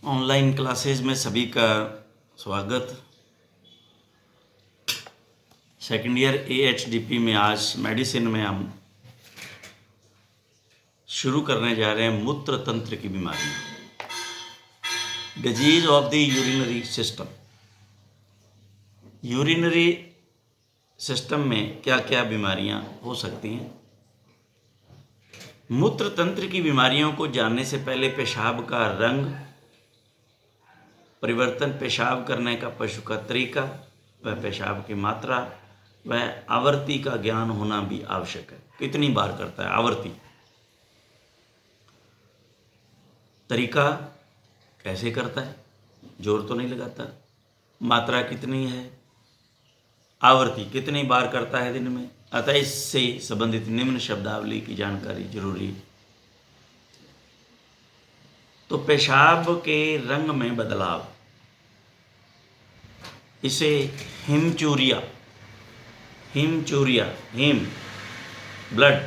Online classes में सभी का स्वागत। सेकेंड ईयर AHDP में आज मेडिसिन में हम शुरू करने जा रहे हैं मूत्र तंत्र की बीमारियां, disease of the urinary system. Urinary system में क्या क्या बीमारियां हो सकती हैं। मूत्र तंत्र की बीमारियों को जानने से पहले पेशाब का रंग, परिवर्तन, पेशाब करने का पशु का तरीका, वह पेशाब की मात्रा, वह आवृत्ति का ज्ञान होना भी आवश्यक है। कितनी बार करता है, आवृत्ति, तरीका कैसे करता है, जोर तो नहीं लगाता, मात्रा कितनी है, आवृत्ति कितनी बार करता है दिन में, अतः इससे संबंधित निम्न शब्दावली की जानकारी जरूरी है। तो पेशाब के रंग में बदलाव, इसे हिमचूरिया, हिम ब्लड,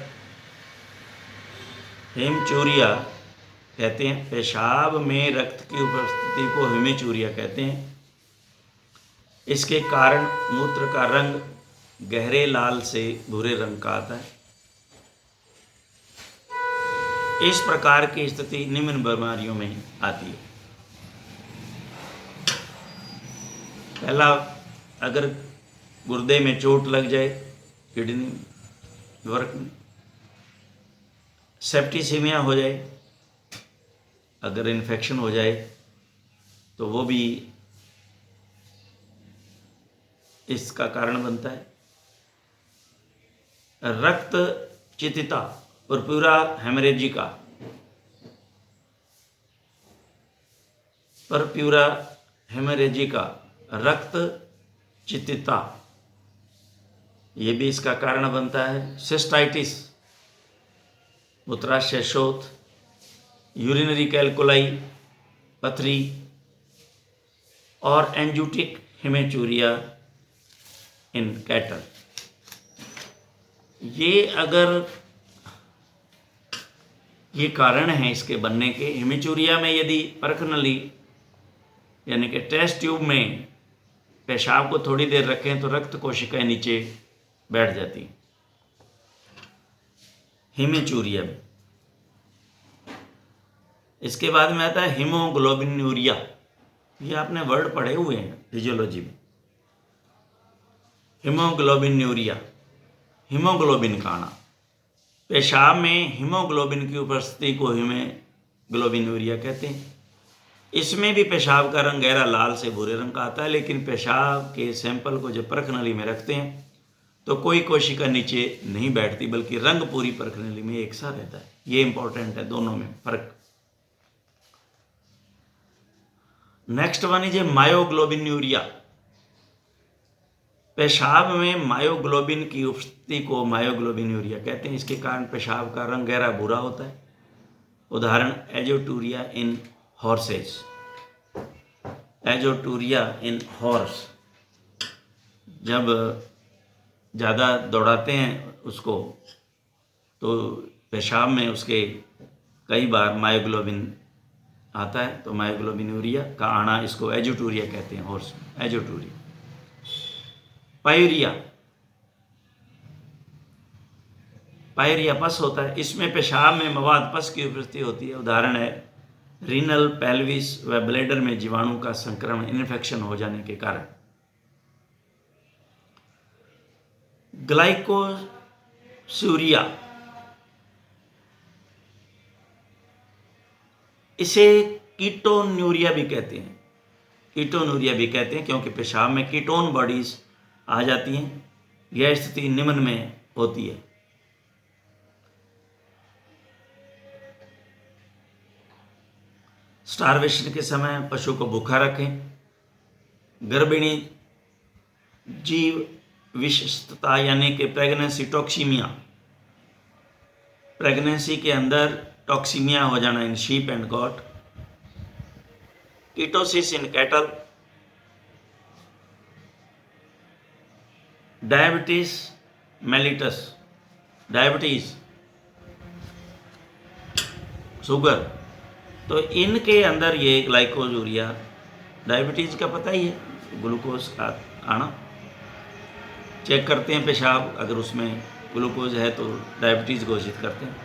हिमचूरिया कहते हैं। पेशाब में रक्त की उपस्थिति को हिमचूरिया कहते हैं। इसके कारण मूत्र का रंग गहरे लाल से भूरे रंग का आता है। इस प्रकार की स्थिति निम्न बीमारियों में आती है। पहला, अगर गुर्दे में चोट लग जाए, किडनी वर्क में, सेप्टिसीमिया हो जाए, अगर इन्फेक्शन हो जाए तो वो भी इसका कारण बनता है। रक्त चितिता, परप्यूरा हेमरेजिका, परप्यूरा हेमरेजिका, रक्त चितिता, ये भी इसका कारण बनता है। सिस्टाइटिस, मूत्राशय शोथ, यूरिनरी कैलकुलाई, पथरी, और एंजुटिक हेमेचूरिया इन कैटल। ये अगर ये कारण हैं इसके बनने के। हेमेचूरिया में यदि परखनली यानी कि टेस्ट ट्यूब में पेशाब को थोड़ी देर रखें तो रक्त कोशिकाएं नीचे बैठ जाती हैं। हेमेचूरिया में। इसके बाद में आता है हीमोग्लोबिनूरिया। ये आपने वर्ड पढ़े हुए हैं फिजियोलॉजी में। हीमोग्लोबिनूरिया, हीमोग्लोबिन का आना। पेशाब में हीमोग्लोबिन की उपस्थिति को हीमोग्लोबिनूरिया कहते हैं। इसमें भी पेशाब का रंग गहरा लाल से भूरे रंग का आता है, लेकिन पेशाब के सैंपल को जब परखनली में रखते हैं तो कोई कोशिका नीचे नहीं बैठती, बल्कि रंग पूरी परखनली में एक सा रहता है। ये इंपॉर्टेंट है, दोनों में फर्क। Next one is myoglobinuria. पेशाब में मायोग्लोबिन की उपस्थिति को मायोग्लोबिनूरिया कहते हैं। इसके कारण पेशाब का रंग गहरा भूरा होता है। उदाहरण एजोटूरिया इन हॉर्सेस, एजोटूरिया इन हॉर्स। जब ज़्यादा दौड़ाते हैं उसको तो पेशाब में उसके कई बार मायोग्लोबिन आता है, तो मायोग्लोबिनूरिया का आना, इसको एजोटूरिया कहते हैं, हॉर्स में एजोटूरिया। पायूरिया, पायूरिया पस होता है। इसमें पेशाब में मवाद पस की उपस्थिति होती है। उदाहरण है रीनल, पेल्विस व ब्लैडर में जीवाणु का संक्रमण, इन्फेक्शन हो जाने के कारण। ग्लाइकोसूरिया, इसे कीटोन्यूरिया भी कहते हैं। कीटोन्यूरिया भी कहते हैं क्योंकि पेशाब में कीटोन बॉडीज आ जाती हैं। यह स्थिति निम्न में होती है। स्टारवेशन के समय पशु को भूखा रखें। गर्भिणी जीव विशिष्टता यानी कि प्रेगनेंसी टॉक्सीमिया, प्रेगनेंसी के अंदर टॉक्सीमिया हो जाना in sheep and goat. Ketosis in cattle. Diabetes mellitus, diabetes sugar, तो इनके अंदर ये ग्लाइकोजूरिया, डायबिटीज़ का पता ही है, ग्लूकोज का आना। चेक करते हैं पेशाब, अगर उसमें ग्लूकोज है तो डायबिटीज़ घोषित करते हैं।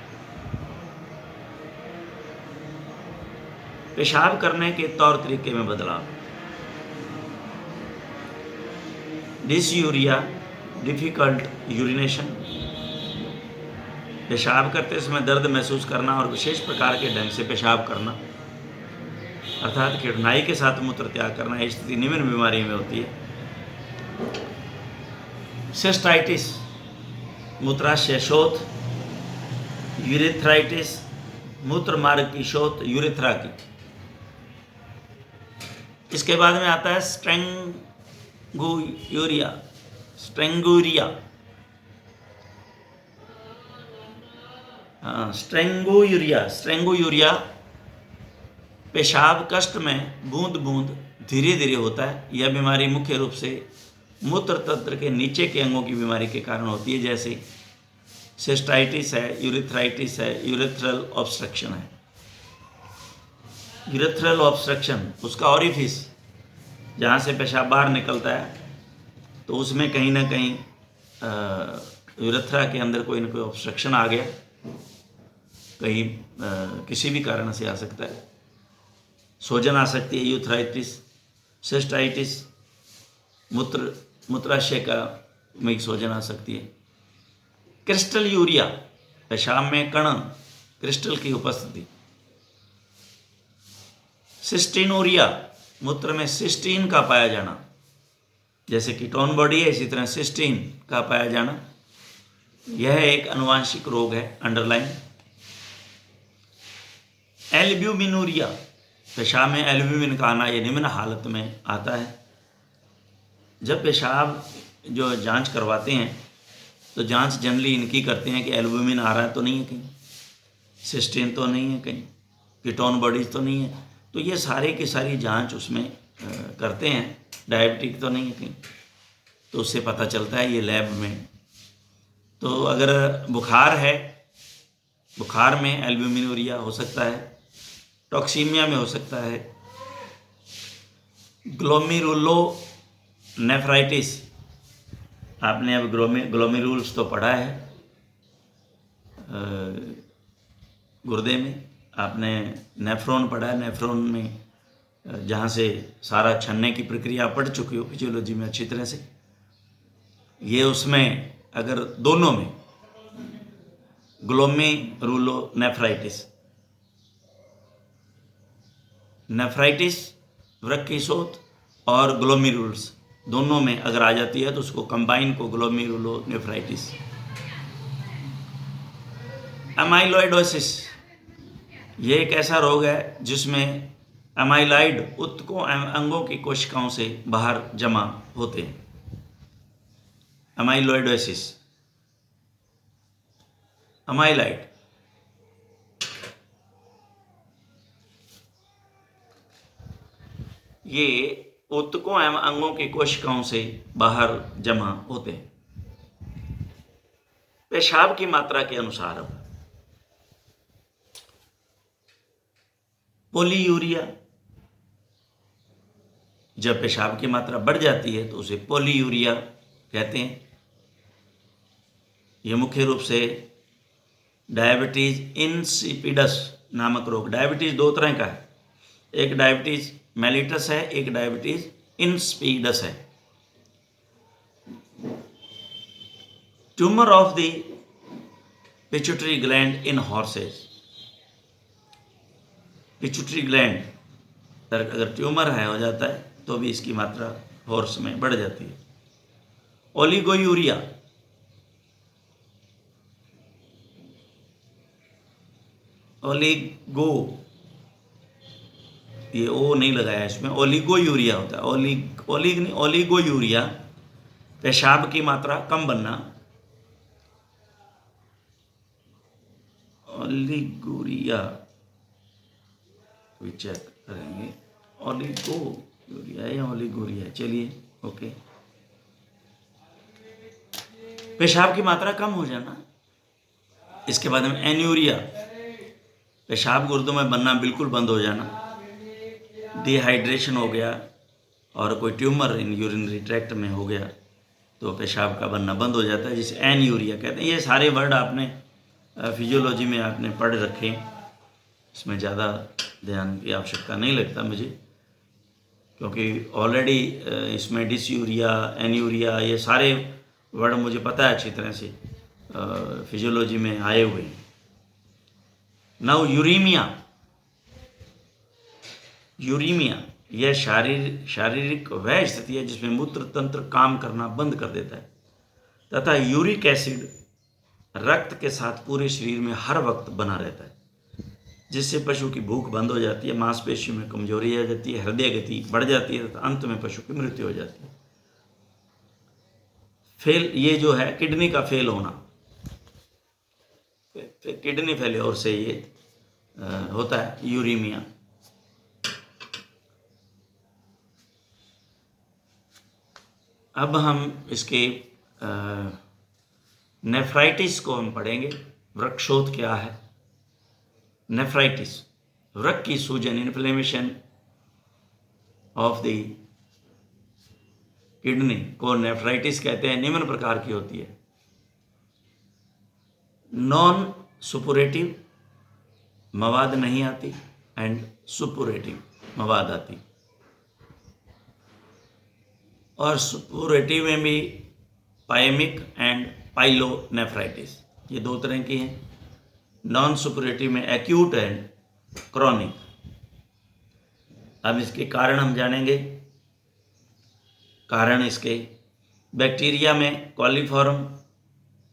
पेशाब करने के तौर तरीके में बदलाव, डिसयूरिया, डिफ़िकल्ट यूरिनेशन, पेशाब करते समय दर्द महसूस करना और विशेष प्रकार के ढंग से पेशाब करना, अर्थात कठिनाई के साथ मूत्र त्याग करना, यह स्थिति निम्न बीमारी में होती है। सिस्टाइटिस, मूत्राशय शोथ, यूरेथ्राइटिस, मूत्र मार्ग की शोथ, यूरेथ्रा की। इसके बाद में आता है स्ट्रेंगूरिया, स्ट्रेंगूयूरिया पेशाब कष्ट में बूंद बूंद धीरे धीरे होता है। यह बीमारी मुख्य रूप से मूत्र तंत्र के नीचे के अंगों की बीमारी के कारण होती है, जैसे सिस्टाइटिस है, यूरेथ्राइटिस है, यूरेथ्रल ऑब्स्ट्रक्शन है। यूरेथ्रल ऑब्स्ट्रक्शन उसका ऑरिफिस जहाँ से पेशाब बाहर निकलता है, तो उसमें कहीं ना कहीं यूरेथ्रा के अंदर कोई ना कोई ऑब्स्ट्रक्शन आ गया, कहीं किसी भी कारण से आ सकता है। सूजन आ सकती है, यूथराइटिस, सिस्टाइटिस, मूत्राशय का में सूजन आ सकती है। क्रिस्टल यूरिया, पेशाब में कण क्रिस्टल की उपस्थिति। सिस्टीनूरिया, मूत्र में सिस्टीन का पाया जाना, जैसे कीटोन बॉडी है इसी तरह सिस्टीन का पाया जाना। यह एक अनुवांशिक रोग है, अंडरलाइन। एल्ब्यूमिनूरिया, पेशाब में एल्ब्यूमिन का आना, यह निम्न हालत में आता है। जब पेशाब जो जांच करवाते हैं तो जांच जनरली इनकी करते हैं कि एल्ब्यूमिन आ रहा है तो नहीं है कहीं, सिस्टीन तो नहीं है कहीं, कीटोन बॉडीज तो नहीं है, तो ये सारे की सारी जांच उसमें करते हैं। डायबिटिक तो नहीं है कहीं, तो उससे पता चलता है ये लैब में। तो अगर बुखार है, बुखार में एल्ब्यूमिनूरिया हो सकता है, टॉक्सीमिया में हो सकता है, ग्लोमेरुलोनेफ्राइटिस, आपने अब ग्लोमेरुल्स तो पढ़ा है गुर्दे में, आपने नेफ्रॉन पढ़ा है, नेफ्रॉन में जहाँ से सारा छनने की प्रक्रिया पढ़ चुकी हो फिजियोलॉजी में अच्छी तरह से। ये उसमें अगर दोनों में ग्लोमेरुलोनेफ्राइटिस, नेफ्राइटिस वृक्क की शोथ और ग्लोमेरुल्स दोनों में अगर आ जाती है तो उसको कंबाइन को ग्लोमेरुलोनेफ्राइटिस। अमाइलॉइडोसिस, ये एक ऐसा रोग है जिसमें अमाइलाइड उत्तकों एवं अंगों की कोशिकाओं से बाहर जमा होते हैं। अमाइलॉइडोसिस, अमाइलाइड, ये उत्तकों एवं अंगों की कोशिकाओं से बाहर जमा होते हैं। पेशाब की मात्रा के अनुसार पोलीयूरिया, जब पेशाब की मात्रा बढ़ जाती है तो उसे पोलीयूरिया कहते हैं। यह मुख्य रूप से डायबिटीज इंसिपिडस नामक रोग, डायबिटीज दो तरह का है, एक डायबिटीज मेलिटस है, एक डायबिटीज इंसिपिडस है। Tumour of the pituitary gland in horses, pituitary gland अगर ट्यूमर है हो जाता है तो भी इसकी मात्रा हॉर्स में बढ़ जाती है। ओलिगोयूरिया, ओलिगो, ये ओ नहीं लगाया इसमें, ओलिगोयूरिया होता है, ओलिगोयूरिया पेशाब की मात्रा कम बनना, ओलिगोरिया चेक करेंगे, ओलिगोयूरिया या ओलिगोरिया, चलिए ओके। पेशाब की मात्रा कम हो जाना। इसके बाद में एन्यूरिया, पेशाब गुर्दों में बनना बिल्कुल बंद हो जाना, डिहाइड्रेशन हो गया और कोई ट्यूमर इन यूरिनरी ट्रैक्ट में हो गया तो पेशाब का बनना बंद हो जाता है, जिसे एनयूरिया कहते हैं। ये सारे वर्ड आपने फिजियोलॉजी में आपने पढ़ रखे हैं, इसमें ज़्यादा ध्यान की आवश्यकता नहीं लगता मुझे, क्योंकि ऑलरेडी इसमें डिसयूरिया, एनयूरिया, ये सारे वर्ड मुझे पता है अच्छी तरह से, फिजियोलॉजी में आए हुए हैं। नाउ यूरीमिया यह शारीरिक वह स्थिति है जिसमें मूत्र तंत्र काम करना बंद कर देता है तथा यूरिक एसिड रक्त के साथ पूरे शरीर में हर वक्त बना रहता है, जिससे पशु की भूख बंद हो जाती है, मांसपेशियों में कमजोरी आ जाती है, हृदय गति बढ़ जाती है तथा अंत में पशु की मृत्यु हो जाती है। ये जो है किडनी का फेल होना, किडनी फेलियर से ये होता है यूरीमिया। अब हम इसके नेफ्राइटिस को हम पढ़ेंगे। वृक्षोत क्या है? नेफ्राइटिस वृक्क की सूजन, इन्फ्लेमेशन ऑफ द किडनी को नेफ्राइटिस कहते हैं। निम्न प्रकार की होती है: नॉन सुपुरेटिव मवाद नहीं आती एंड सुपुरेटिव मवाद आती, और सुपुरेटिव में भी पायमिक एंड पाइलोनेफ्राइटिस, ये दो तरह की हैं। नॉन सुपुरेटिव में एक्यूट एंड क्रॉनिक। अब इसके कारण हम जानेंगे। कारण इसके बैक्टीरिया में coliform,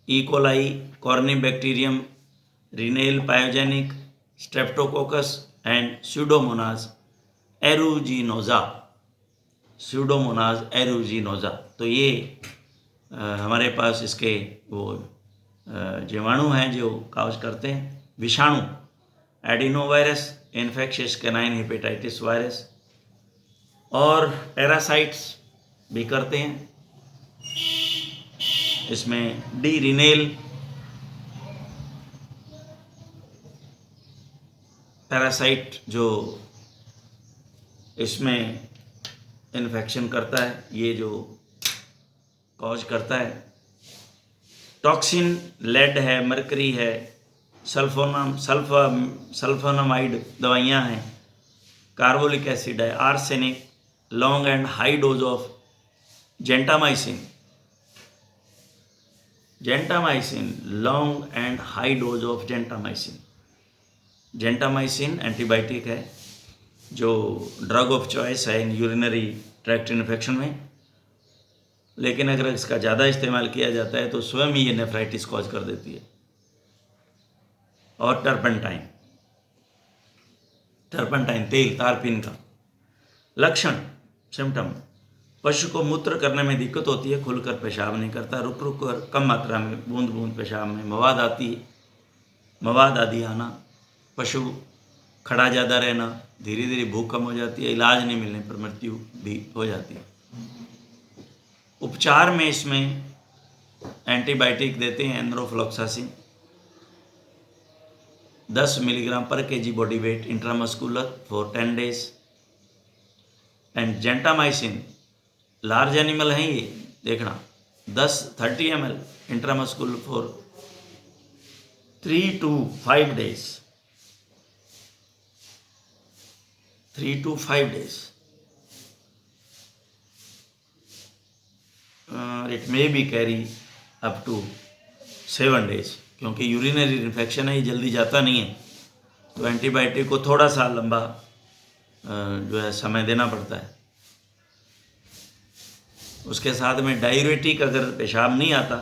E coli, Corynebacterium, renale pyogenic, Streptococcus and Pseudomonas aeruginosa. तो ये हमारे पास इसके वो जीवाणु हैं जो काज करते हैं। विषाणु adenovirus, infectious canine hepatitis virus, और पैरासाइट्स भी करते हैं। इसमें डी रिनेल पैरासाइट जो इसमें इन्फेक्शन करता है, ये जो कॉज करता है। टॉक्सिन लेड है, मरकरी है, सल्फोनामाइड दवाइयाँ हैं, कार्बोलिक एसिड है, arsenic, long and high dose of gentamicin, long and high dose of gentamicin antibiotic है जो ड्रग ऑफ चॉइस है इन यूरिनरी ट्रैक्ट इन्फेक्शन में, लेकिन अगर इसका ज़्यादा इस्तेमाल किया जाता है तो स्वयं ही ये नेफ्राइटिस कॉज कर देती है। और टर्पेंटाइन तेल, तारपीन का। लक्षण सिम्टम: पशु को मूत्र करने में दिक्कत होती है, खुलकर पेशाब नहीं करता, रुक रुक कर कम मात्रा में बूंद बूंद पेशाब में मवाद आदि आना, पशु खड़ा ज़्यादा रहना, धीरे धीरे भूख कम हो जाती है, इलाज नहीं मिलने पर मृत्यु भी हो जाती है। उपचार में इसमें एंटीबायोटिक देते हैं एंड्रोफ्लोक्सासिन 10 मिलीग्राम पर kg body weight intramuscular for 10 days, and gentamicin, large animal हैं ये, देखना 30 ml intramuscular for 3 to 5 days, 3 to 5 days। It may be carry up to 7 days, क्योंकि यूरिनरी इन्फेक्शन है, ये जल्दी जाता नहीं है, तो एंटीबायोटिक को थोड़ा सा लंबा जो है समय देना पड़ता है। उसके साथ में डायूरेटिक, अगर पेशाब नहीं आता,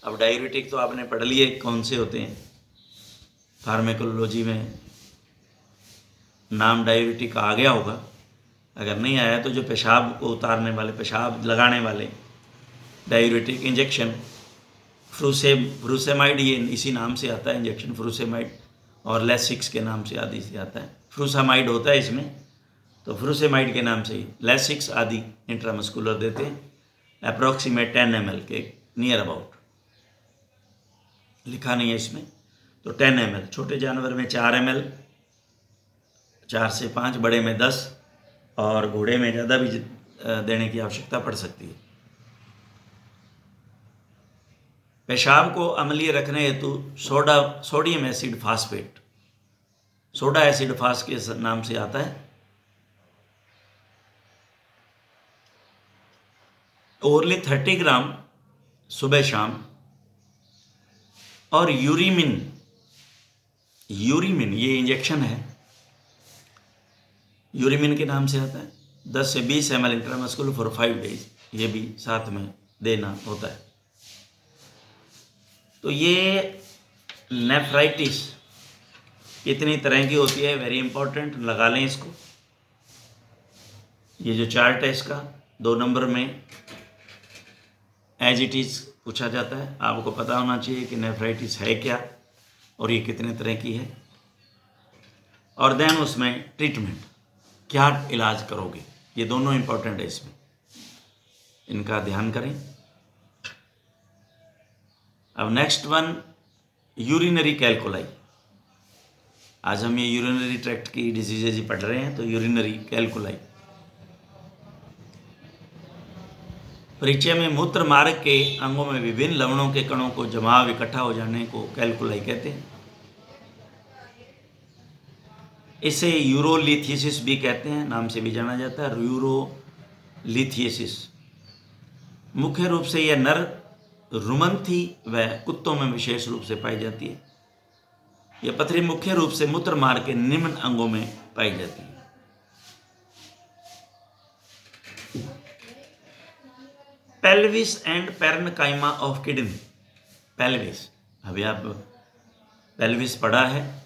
अब डायूरेटिक तो आपने पढ़ लिए कौन से होते हैं, फार्मेकोलॉजी में नाम डायूरेटिक आ गया होगा, अगर नहीं आया तो जो पेशाब को उतारने वाले, पेशाब लगाने वाले डायूरेटिक इंजेक्शन, फ्रूसेमाइड, ये इसी नाम से आता है इंजेक्शन, फ्रूसेमाइड, और लेसिक्स के नाम से आदि से आता है। फ्रूसामाइड होता है इसमें, तो फ्रूसेमाइड के नाम से ही लेसिक्स आदि इंट्रामस्कुलर देते हैं, अप्रॉक्सीमेट 10 ml के नियर अबाउट, लिखा नहीं है इसमें। तो 10 ml, छोटे जानवर में 4 ml, 4 से 5, बड़े में 10, और घोड़े में ज़्यादा भी देने की आवश्यकता पड़ सकती है। पेशाब को अम्लीय रखने हेतु sodium acid phosphate, soda acid फास के नाम से आता है, ओरली 30 ग्राम सुबह शाम, और यूरिमिन ये इंजेक्शन है, यूरिमिन के नाम से आता है, 10 से 20 ml इंट्रामस्कुलर फॉर 5 days, ये भी साथ में देना होता है। तो ये नेफ्राइटिस कितनी तरह की होती है, वेरी इंपॉर्टेंट, लगा लें इसको। ये जो चार्ट है इसका 2 नंबर में एज इट इज़ पूछा जाता है। आपको पता होना चाहिए कि नेफ्राइटिस है क्या और ये कितने तरह की है, और देन उसमें ट्रीटमेंट, क्या इलाज करोगे, ये दोनों इंपॉर्टेंट है इसमें, इनका ध्यान करें। अब नेक्स्ट वन, यूरिनरी कैलकुलाई। आज हम ये यूरिनरी ट्रैक्ट की डिजीजेज ही पढ़ रहे हैं, तो यूरिनरी कैलकुलाई। परिचय में मूत्र मार्ग के अंगों में विभिन्न लवणों के कणों को जमाव इकट्ठा हो जाने को कैलकुलाई कहते हैं। इसे यूरोलिथियसिस भी कहते हैं, नाम से भी जाना जाता है, यूरोलिथियसिस। मुख्य रूप से यह नर रुमंथी व कुत्तों में विशेष रूप से पाई जाती है। यह पथरी मुख्य रूप से मूत्र मार्ग के निम्न अंगों में पाई जाती है। Pelvis and parenchyma of kidney. Pelvis, अभी आप पेल्विस पढ़ा है,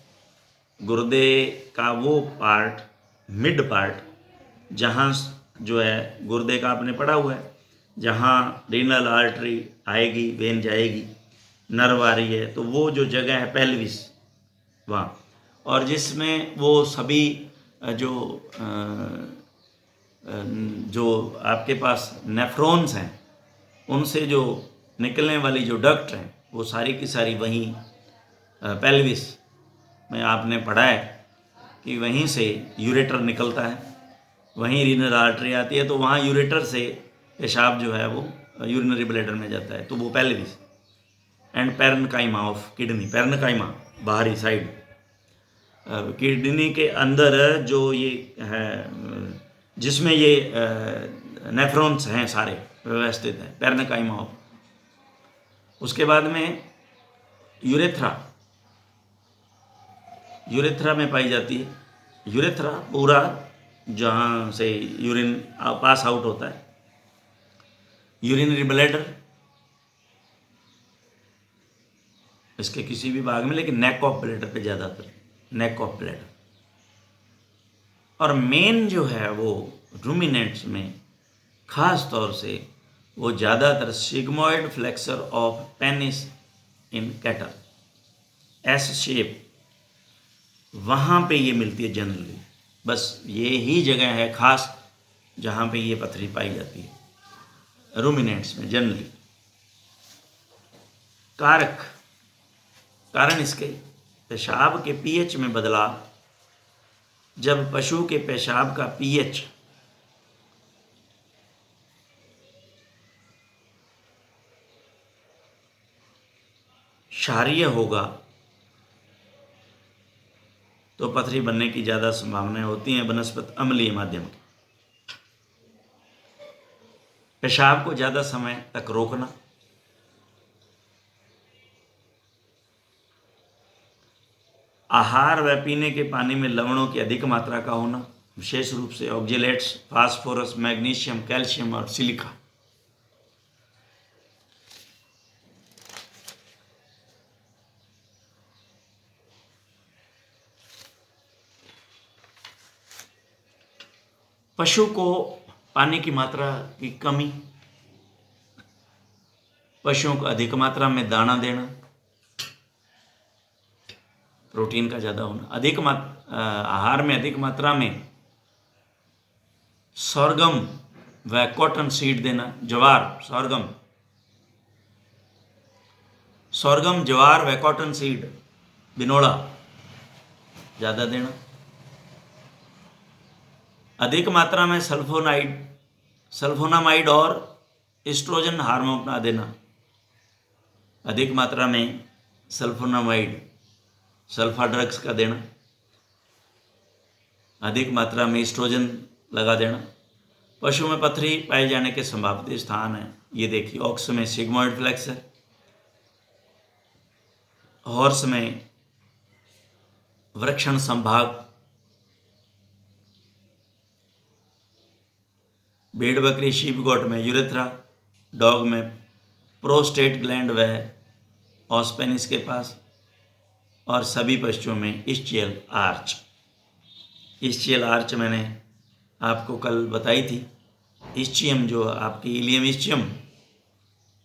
गुर्दे का वो पार्ट, मिड पार्ट, जहाँ जो है गुर्दे का आपने पढ़ा हुआ है, जहाँ रीनल आर्टरी आएगी, वेन जाएगी, नर्व आ रही है, तो वो जो जगह है पेल्विस वहाँ, और जिसमें वो सभी जो आपके पास नेफ्रॉन्स हैं, उनसे जो निकलने वाली जो डक्ट हैं, वो सारी की सारी वहीं पेल्विस में आपने पढ़ा है कि वहीं से यूरेटर निकलता है, वहीं रीनल आर्टरी आती है, तो वहाँ यूरेटर से पेशाब जो है वो यूरिनरी ब्लैडर में जाता है, तो वो pelvis. And parenchyma of kidney, parenchyma बाहरी साइड, किडनी के अंदर जो ये है, जिसमें ये नेफ्रॉन्स हैं सारे व्यवस्थित हैं, पेरनकाइमा ऑफ। उसके बाद में यूरेथ्रा में पाई जाती है। यूरेथ्रा पूरा जहाँ से यूरिन पास आउट होता है, यूरिनरी ब्लैडर इसके किसी भी भाग में, लेकिन नेक ऑफ ब्लैडर पे ज़्यादातर, नेक ऑफ ब्लैडर। और मेन जो है वो रूमिनेंट्स में खास तौर से वो ज़्यादातर sigmoid flexor of penis in cattle, S shape, वहाँ पे ये मिलती है जनरली। बस ये ही जगह है खास जहाँ पे ये पथरी पाई जाती है रूमिनेंट्स में जनरली। कारण इसके पेशाब के पीएच में बदलाव। जब पशु के पेशाब का पीएच क्षारीय होगा तो पथरी बनने की ज़्यादा संभावनाएं होती हैं बनस्पत अम्लीय माध्यम की। पेशाब को ज़्यादा समय तक रोकना, आहार व पीने के पानी में लवणों की अधिक मात्रा का होना, विशेष रूप से ऑक्जेलेट्स, फास्फोरस, मैग्नीशियम, कैल्शियम और सिलिका। पशु को पानी की मात्रा की कमी, पशुओं को अधिक मात्रा में दाना देना, प्रोटीन का ज़्यादा होना, आहार में अधिक मात्रा में सोरगम व कॉटन सीड देना, ज्वार, सोरगम, ज्वार व कॉटन सीड बिनोला ज़्यादा देना। अधिक मात्रा में सल्फोनामाइड और एस्ट्रोजन हार्मोन अपना देना। अधिक मात्रा में सल्फोनामाइड सल्फा ड्रग्स का देना। अधिक मात्रा में एस्ट्रोजन लगा देना। पशु में पथरी पाए जाने के संभावित स्थान है, ये देखिए, ऑक्स में सिग्मोइड फ्लेक्सर, हॉर्स में वृक्षण संभाग, भेड़ बकरी शीप गोट में यूरेथ्रा, डॉग में प्रोस्टेट ग्लैंड व ऑस्पेनिस के पास, और सभी पशुओं में इस्चियल आर्च। इस्चियल आर्च मैंने आपको कल बताई थी। इस्चियम जो आपकी इलियम इस्चियम,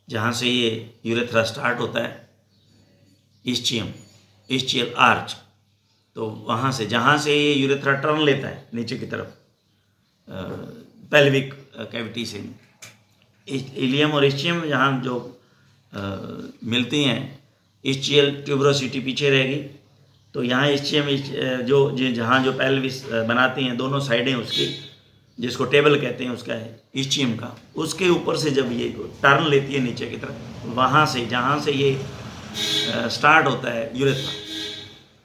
जहाँ से ये यूरेथ्रा स्टार्ट होता है, इस्चियम, इस्चियल आर्च, तो वहाँ से जहाँ से ये यूरेथ्रा टर्न लेता है नीचे की तरफ पेल्विक कैविटी से, इलियम और इस्चियम जहाँ जो मिलती हैं, इस्चियल ट्यूबरोसिटी पीछे रहेगी, तो यहाँ इस्चियम जो जहाँ जो पेल्विस बनाती हैं दोनों साइडें उसकी, जिसको टेबल कहते हैं उसका है इस्चियम का, उसके ऊपर से जब ये टर्न लेती है नीचे की तरफ, वहाँ से जहाँ से ये स्टार्ट होता है यूरेथ्रा,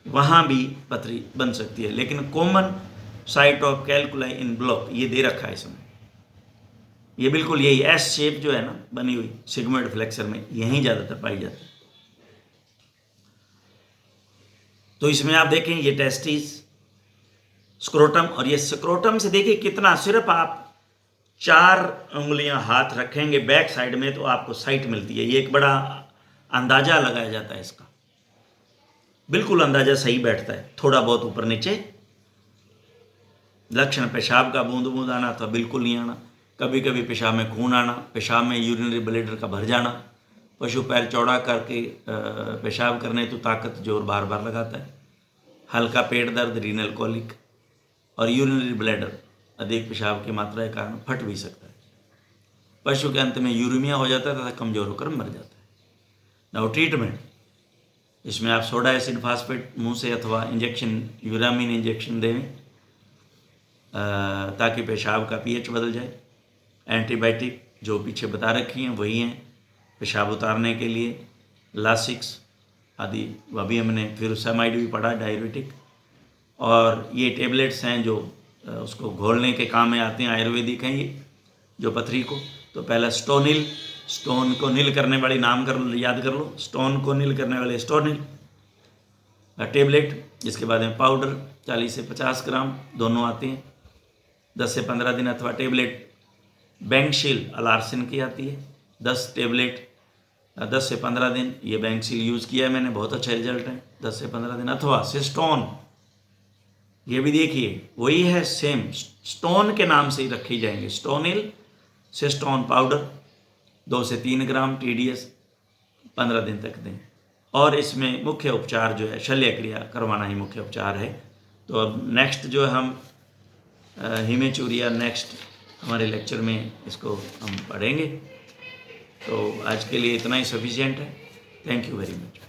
वहाँ भी पथरी बन सकती है। लेकिन common site of calculi in block ये दे रखा है इसमें, ये बिल्कुल यही एस शेप जो है ना बनी हुई सिग्मोइड फ्लेक्सर में, यहीं ज़्यादातर पाई जाती है। तो इसमें आप देखें ये टेस्टिस, स्क्रोटम, और ये स्क्रोटम से देखिए कितना, सिर्फ आप 4 उंगलियां हाथ रखेंगे बैक साइड में तो आपको साइट मिलती है। ये एक बड़ा अंदाजा लगाया जाता है इसका, बिल्कुल अंदाजा सही बैठता है। थोड़ा बहुत ऊपर नीचे, लक्षण पेशाब का बूंद बूंद आना तो बिल्कुल नहीं आना, कभी कभी पेशाब में खून आना, पेशाब में यूरिनरी ब्लैडर का भर जाना, पशु पैर चौड़ा करके पेशाब करने तो ताकत जोर बार बार लगाता है, हल्का पेट दर्द, रीनल कोलिक, और यूरिनरी ब्लैडर अधिक पेशाब की मात्रा के कारण फट भी सकता है। पशु के अंत में यूरिमिया हो जाता है तथा कमजोर होकर मर जाता है। नाउ ट्रीटमेंट, इसमें आप सोडा एसिड फास्फेट मुंह से अथवा इंजेक्शन, यूरामीन इंजेक्शन दें ताकि पेशाब का पीएच बदल जाए। एंटीबायोटिक जो पीछे बता रखी हैं वही हैं पेशाब उतारने के लिए, लासिक्स आदि, अभी हमने फ्यूरोसेमाइड भी पढ़ा, डायरेटिक, और ये टेबलेट्स हैं जो उसको घोलने के काम में आते हैं, आयुर्वेदिक हैं ये, जो पथरी को। तो पहला स्टोनिल, स्टोन को नील करने वाली नाम याद कर लो, स्टोन को नील करने वाले स्टोनिल टेबलेट, जिसके बाद में पाउडर 40 से 50 ग्राम दोनों आते हैं 10 से 15 दिन, अथवा टेबलेट बैंकशील अलार्सिन की आती है 10 टेबलेट 10 से 15 दिन। ये बैंकशील यूज़ किया है मैंने, बहुत अच्छा रिजल्ट है 10 से 15 दिन। अथवा सिस्टोन, ये भी देखिए वही है, सेम स्टोन के नाम से ही रखी जाएंगे, स्टोनिल, सिस्टोन पाउडर 2 से 3 ग्राम TDS 15 दिन तक दें। और इसमें मुख्य उपचार जो है शल्य क्रिया करवाना ही मुख्य उपचार है। तो अब नेक्स्ट जो हम हीमेचूरिया नेक्स्ट हमारे लेक्चर में इसको हम पढ़ेंगे। तो आज के लिए इतना ही सफिशिएंट है। Thank you very much.